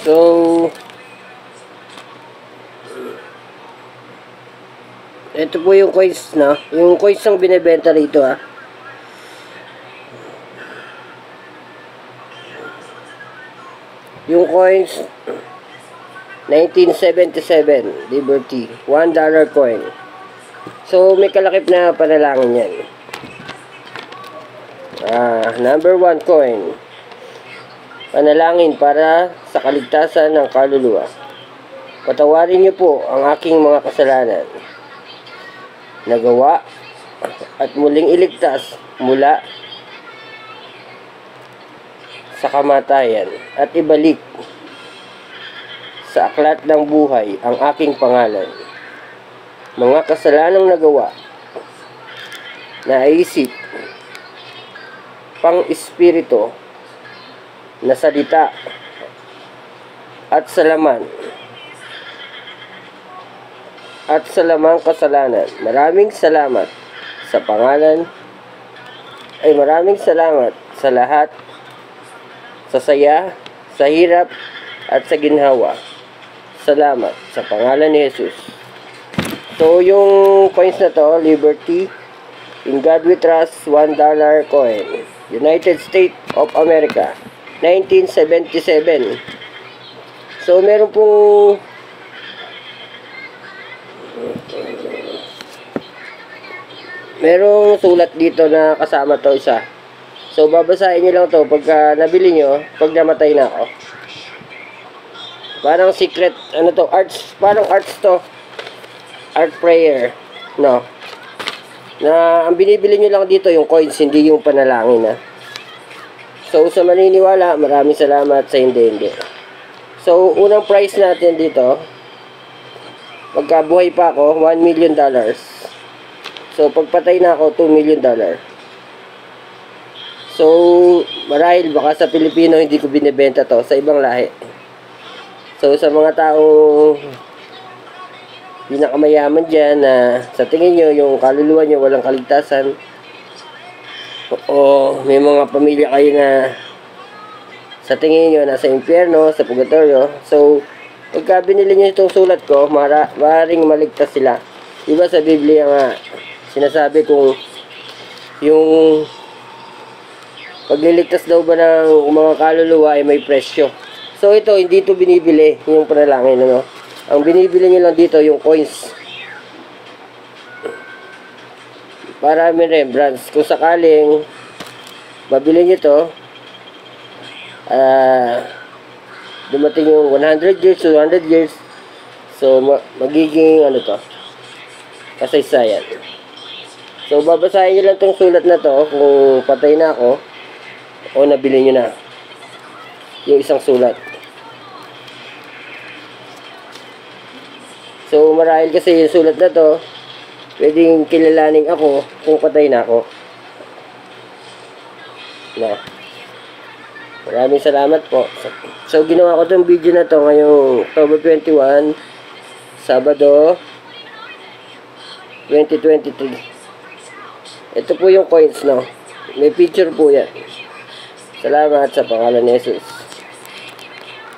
So, ito po yung coins na. Yung coins ang binibenta rito Yung coins 1977 Liberty $1 coin. So may kalakip na panalangin yan. Number 1 coin. Panalangin para sa kaligtasan ng kaluluwa. Patawarin niyo po ang aking mga kasalanan, nagawa at muling iligtas mula sa kamatayan at ibalik sa aklat ng buhay ang aking pangalan. Mga kasalanang nagawa, naisip, pang-espiritu, na salita at salaman at salamang kasalanan. Maraming salamat sa lahat, sa saya, sa hirap at sa ginhawa. Salamat sa pangalan ni Jesus. So yung coins na to, Liberty, In God We Trust $1 coin, United States of America, 1977. So meron pong merong sulat dito na kasama to isa. So babasahin niyo lang to pagka nabili nyo, pag namatay na ako. Parang secret, ano to, arts, parang arts to. Art prayer, no. Na ang binibili nyo lang dito yung coins, hindi yung panalangin So sa maniniwala, maraming salamat, sa hindi. So unang price natin dito, pagka buhay pa ako, $1 million. So pagpatay na ako, $2 million. So marahil baka sa Pilipino hindi ko binibenta to, sa ibang lahi. So sa mga taong pinakamayaman dyan na sa tingin nyo yung kaluluwa nyo walang kaligtasan, o may mga pamilya kayo na sa tingin nyo nasa impyerno, sa purgatorio, so pagka binili nyo itong sulat ko, maaaring maligtas sila. Diba sa Biblia nga sinasabi kung yung pagliligtas daw ba ng mga kaluluwa ay may presyo. So ito, hindi ito binibili yung panalangin, ano? Ang binibili nyo lang dito yung coins para may remembrance. Kung sakaling mabili nyo ito, dumating yung 100 years, 200 years, so magiging ano to, kasaysayan. So babasahin nyo lang itong sulat na to kung patay na ako o nabili nyo na yung isang sulat. So marahil kasi yung sulat na to, pwedeng kilalaning ako kung patay na ako. No. Maraming salamat po. So ginawa ko itong video na to ngayong October 21, Sabado 2023. Ito po yung coins, no. May picture po yan. Salamat sa pangalan ni Jesus.